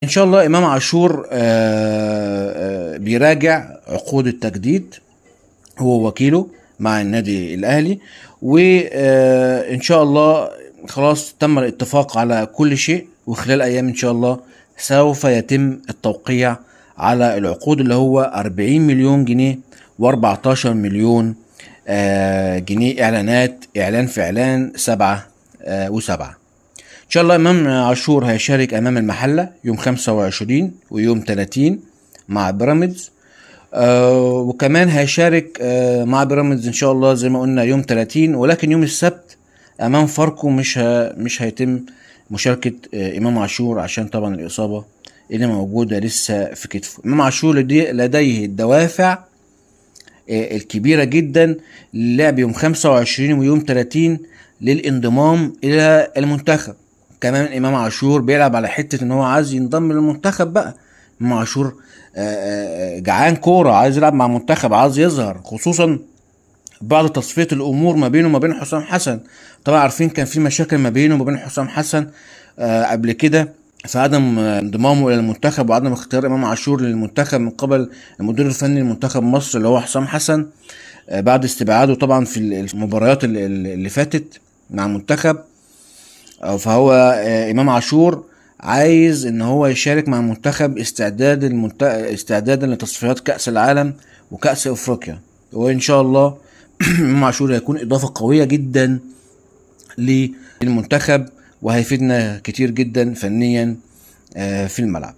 ان شاء الله امام عاشور بيراجع عقود التجديد هو وكيله مع النادي الاهلي، وان شاء الله خلاص تم الاتفاق على كل شيء، وخلال ايام ان شاء الله سوف يتم التوقيع على العقود اللي هو 40 مليون جنيه و14 مليون جنيه اعلانات، اعلان في اعلان، 7 و7. ان شاء الله امام عاشور هيشارك امام المحله يوم 25 ويوم 30 مع بيراميدز، وكمان هيشارك مع بيراميدز ان شاء الله زي ما قلنا يوم 30، ولكن يوم السبت امام فاركو مش هيتم مشاركه امام عاشور عشان طبعا الاصابه اللي موجوده لسه في كتفه. امام عاشور لديه الدوافع الكبيره جدا للعب يوم 25 ويوم 30 للانضمام الى المنتخب. كمان امام عاشور بيلعب على حته ان هو عايز ينضم للمنتخب بقى. امام عاشور جعان كوره، عايز يلعب مع منتخب، عايز يظهر، خصوصا بعد تصفيه الامور ما بينه وما بين حسام حسن. طبعا عارفين كان في مشاكل ما بينه وما بين حسام حسن قبل كده في عدم انضمامه الى المنتخب وعدم اختيار امام عاشور للمنتخب من قبل المدير الفني لمنتخب مصر اللي هو حسام حسن، بعد استبعاده طبعا في المباريات اللي فاتت مع المنتخب. فهو امام عاشور عايز ان هو يشارك مع المنتخب استعدادا لتصفيات كأس العالم وكأس افريقيا، وان شاء الله امام عاشور هيكون اضافة قوية جدا للمنتخب وهيفيدنا كتير جدا فنيا في الملعب.